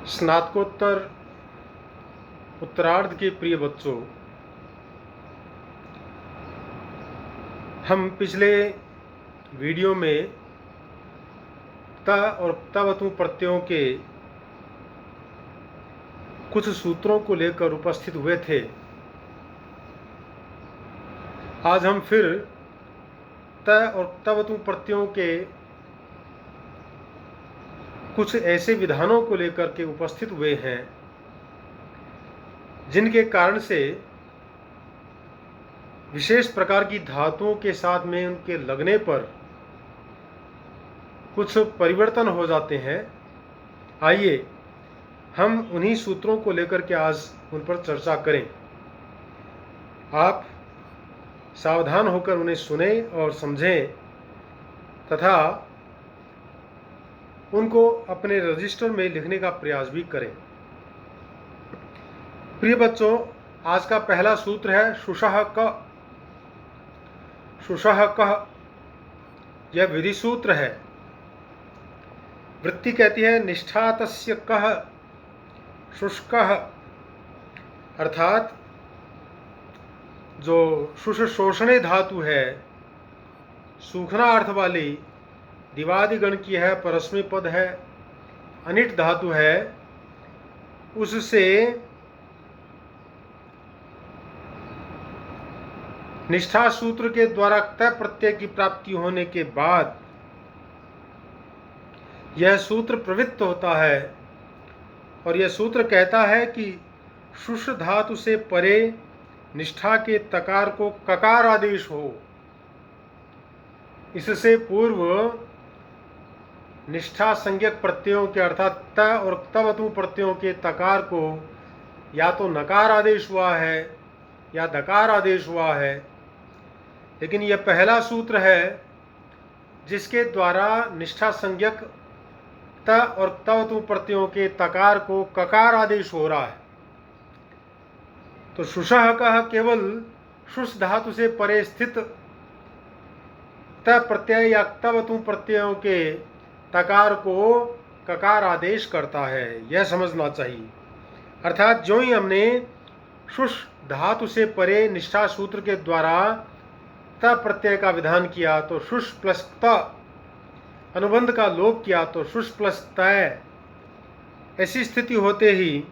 स्नातकोत्तर उत्तरार्ध के प्रिय बच्चों, हम पिछले वीडियो में त और तवतु प्रत्ययों के कुछ सूत्रों को लेकर उपस्थित हुए थे। आज हम फिर त और तवतु प्रत्ययों के कुछ ऐसे विधानों को लेकर के उपस्थित हुए हैं जिनके कारण से विशेष प्रकार की धातुओं के साथ में उनके लगने पर कुछ परिवर्तन हो जाते हैं। आइए हम उन्हीं सूत्रों को लेकर के आज उन पर चर्चा करें। आप सावधान होकर उन्हें सुने और समझें तथा उनको अपने रजिस्टर में लिखने का प्रयास भी करें। प्रिय बच्चों, आज का पहला सूत्र है शुशः क। शुशः कः यह विधि सूत्र है। वृत्ति कहती है निष्ठा तस्य कः शुष्कः, अर्थात जो शुष्शोषणे धातु है, सूखना अर्थ वाली, दिवादिगण की है, परस्मै पद है, अनिट धातु है, उससे निष्ठा सूत्र के द्वारा त प्रत्यय की प्राप्ति होने के बाद यह सूत्र प्रवृत्त होता है और यह सूत्र कहता है कि शुष धातु से परे निष्ठा के तकार को ककार आदेश हो। इससे पूर्व निष्ठा संज्ञक प्रत्ययों के अर्थात त और तवतु प्रत्ययों के तकार को या तो नकार आदेश हुआ है या दकार आदेश हुआ है, लेकिन यह पहला सूत्र है जिसके द्वारा निष्ठा संज्ञक त और तवतु प्रत्ययों के तकार को ककार आदेश हो रहा है। तो शुशः कः केवल शुष धातु से परे स्थित त प्रत्यय या तवतु प्रत्ययों के तकार को ककार आदेश करता है, यह समझना चाहिए। अर्थात जो ही हमने शुष धातु से परे निष्ठा सूत्र के द्वारा त प्रत्यय का विधान किया तो शुष प्लस त, अनुबंध का लोप किया तो शुष प्लस तय, ऐसी स्थिति होते ही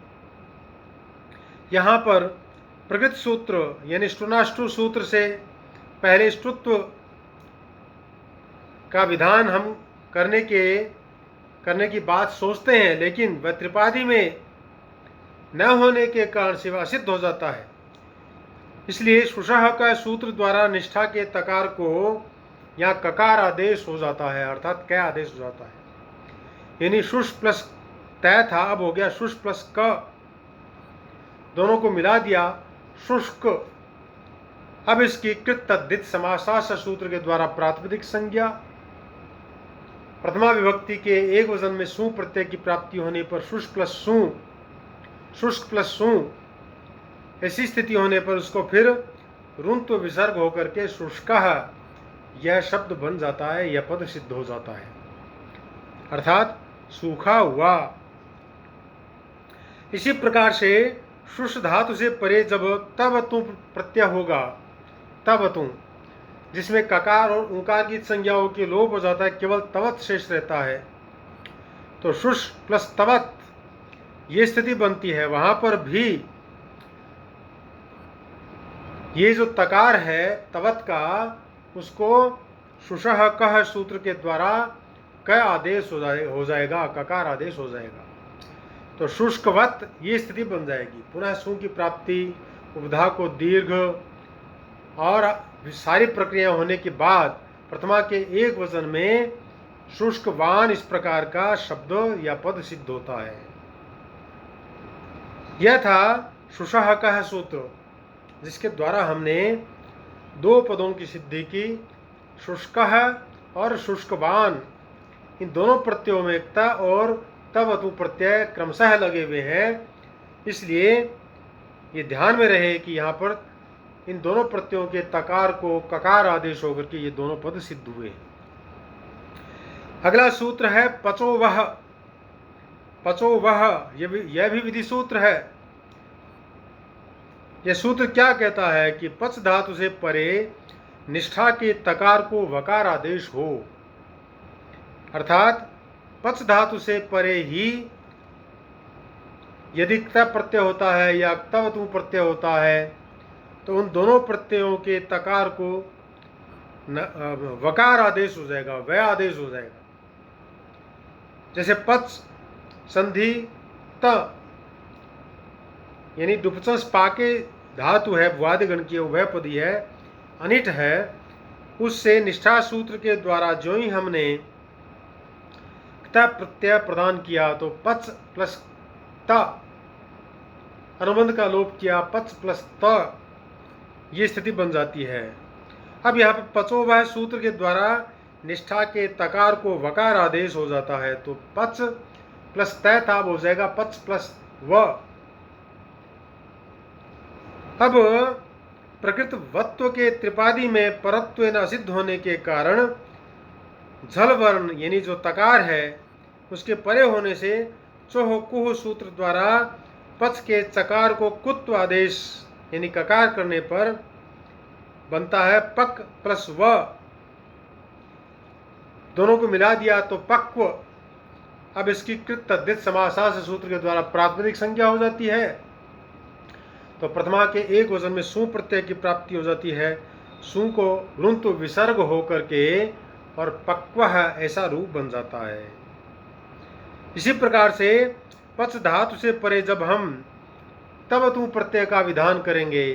यहाँ पर प्रकृत सूत्र यानी स्टुनाष्टु सूत्र से पहले स्टुत्व का विधान हम करने की बात सोचते हैं, लेकिन वह त्रिपादी में न होने के कारण से वह असिद्ध हो जाता है। इसलिए शुशः का सूत्र द्वारा निष्ठा के तकार को या ककार आदेश हो जाता है, अर्थात क आदेश हो जाता है। यानी शुष प्लस तय था, अब हो गया शुष प्लस क, दोनों को मिला दिया शुष्क। अब इसकी कृत तद्धित समासास सूत्र के द्वारा प्रातिपदिक संज्ञा, प्रथमा विभक्ति के एक वचन में सु प्रत्यय की प्राप्ति होने पर शुष्क प्लस सु, शुष्क प्लस सु, ऐसी स्थिति होने पर उसको फिर ऋत्व विसर्ग होकर के शुष्कः यह शब्द बन जाता है, यह पद सिद्ध हो जाता है, अर्थात सूखा हुआ। इसी प्रकार से शुष धातु से परे जब तवतु प्रत्यय होगा, तवतु जिसमें ककार और उकार की संज्ञाओं के लोप हो जाता है, केवल तवत शेष रहता है, तो शुष प्लस तवत ये स्थिति बनती है। वहां पर भी ये जो तकार है तवत का, उसको शुशः कः सूत्र के द्वारा क आदेश हो जाएगा, ककार आदेश हो जाएगा, तो शुष्कवत ये स्थिति बन जाएगी। पुनः सु की प्राप्ति, उपधा को दीर्घ और सारी प्रक्रिया होने के बाद प्रथमा के एक वचन में शुष्कवान इस प्रकार का शब्द या पद सिद्ध होता है। यह था शुशः कः सूत्र, जिसके द्वारा हमने दो पदों की सिद्धि की। शुष्कः और शुष्कवान, इन दोनों प्रत्ययों में त और तवतु प्रत्यय क्रमशः लगे हुए हैं, इसलिए ये ध्यान में रहे कि यहाँ पर इन दोनों प्रत्ययों के तकार को ककार आदेश होकर के ये दोनों पद सिद्ध हुए। अगला सूत्र है पचो वह। पचो वह, यह भी विधि सूत्र है। यह सूत्र क्या कहता है कि पच धातु से परे निष्ठा के तकार को वकार आदेश हो, अर्थात पच धातु से परे ही यदि क्त प्रत्यय होता है या क्तवतु प्रत्यय होता है तो उन दोनों प्रत्ययों के तकार को वकार आदेश हो जाएगा, वह आदेश हो जाएगा। जैसे पच संधि त, यानी डुपचंस पाके धातु है, भुआदि गण की वह पदी है, अनिट है, उससे निष्ठा सूत्र के द्वारा जो ही हमने क्ता प्रत्यय प्रदान किया तो पच प्लस त अनुबंध का लोप किया, पच प्लस त, ये स्थिति बन जाती है। अब यहाँ पर पचो वह सूत्र के द्वारा निष्ठा के तकार को वकार आदेश हो जाता है, तो पच प्लस तय ताब हो जाएगा पच प्लस व। अब प्रकृत वत्व के त्रिपादी में परत्व न सिद्ध होने के कारण झल वर्ण यानी जो तकार है उसके परे होने से चोह कुह सूत्र द्वारा पच के चकार को कुत्व आदेश यानी ककार करने पर बनता है पक प्लस व। दोनों को मिला दिया तो पक्व। अब इसकी कृत तद्धित समासास सूत्र के द्वारा प्रातिपदिक संज्ञा हो जाती है, तो प्रथमा के एक वचन में सु प्रत्यय की प्राप्ति हो जाती है। सु को रुंत विसर्ग होकर के और पक्व ऐसा रूप बन जाता है। इसी प्रकार से पच धातु से परे जब हम तवतु प्रत्यय का विधान करेंगे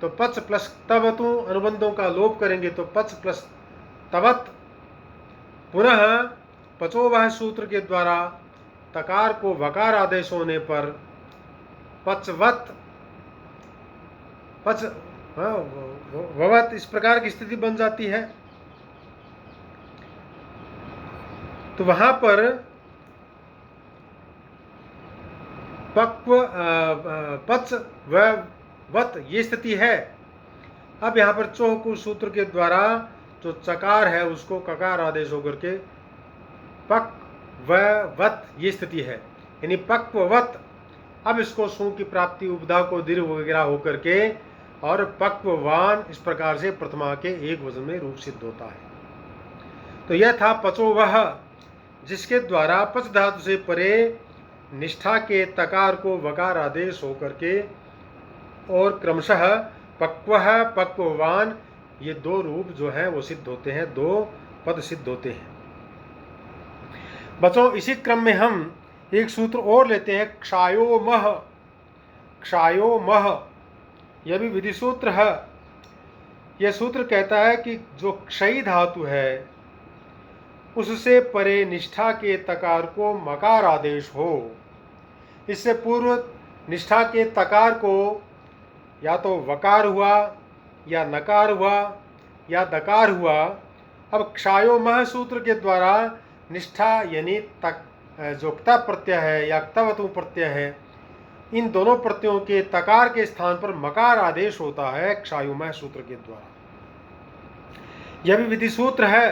तो पच प्लस तवतु अनुबंधों का लोप करेंगे तो पच प्लस तवत। पुनः पचो वह सूत्र के द्वारा तकार को वकार आदेश होने पर पचवत पच ववत इस प्रकार की स्थिति बन जाती है। तो वहां पर पक्व पच व वत ये स्थिति है। अब यहाँ पर चौकु सूत्र के द्वारा जो चकार है उसको ककार आदेश होकर के पक व वत ये स्थिति है, यानी पक्ववत। अब इसको सु की प्राप्ति उपधा को दीर्घ वगैरह होकर के और पक्ववान इस प्रकार से प्रथमा के एक वचन में रूप सिद्ध होता है। तो यह था पचो वह, जिसके द्वारा पच धातु से परे निष्ठा के तकार को वकार आदेश होकर के और क्रमशः पक्वः पक्ववान ये दो रूप जो है वो सिद्ध होते हैं, दो पद सिद्ध होते हैं। बच्चों इसी क्रम में हम एक सूत्र और लेते हैं, क्षायो मह। क्षायो मह यह भी विधि सूत्र है। यह सूत्र कहता है कि जो क्षयी धातु है उससे परे निष्ठा के तकार को मकार आदेश हो। इससे पूर्व निष्ठा के तकार को या तो वकार हुआ या नकार हुआ या दकार हुआ। अब क्षायो मह सूत्र के द्वारा निष्ठा यानी तक जो क्ता प्रत्यय है या क्तवतु प्रत्यय है, इन दोनों प्रत्ययों के तकार के स्थान पर मकार आदेश होता है क्षायुमय सूत्र के द्वारा। यह भी विधि सूत्र है।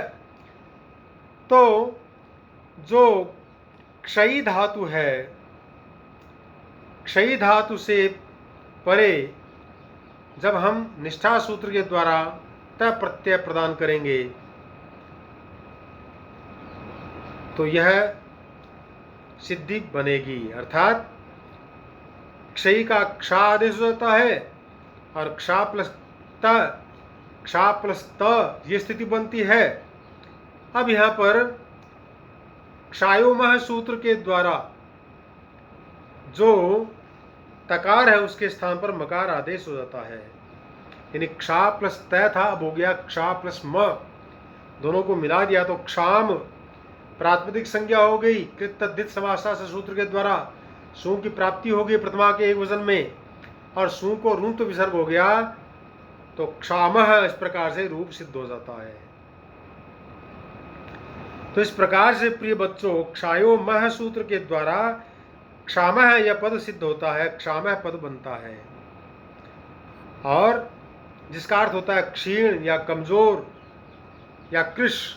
तो जो क्षयी धातु है, क्षयी धातु से परे जब हम निष्ठा सूत्र के द्वारा त प्रत्यय प्रदान करेंगे तो यह सिद्धि बनेगी, अर्थात क्षयी काक्षा आदेश होता है औरक्षा प्लस त ये स्थिति बनती है। अब यहाँ पर क्षायोमह सूत्र के द्वारा जो तकार है उसके स्थान पर मकार आदेश हो जाता है, यानीक्षा प्लस तय था, अब हो गयाक्षा प्लस म, दोनों को मिला दिया तो क्षाम प्रातिपदिक संज्ञा हो गई। कृत तद्धित समासा सूत्र के द्वारा सु की प्राप्ति हो गई प्रथमा के एक वचन में और सु को रुंत विसर्ग हो गया तो क्षामः इस प्रकार से रूप सिद्ध हो जाता है। तो इस प्रकार से प्रिय बच्चों क्षायो मह सूत्र के द्वारा क्षामः यह पद सिद्ध होता है, क्षामः पद बनता है और जिसका अर्थ होता है क्षीण या कमजोर या कृश।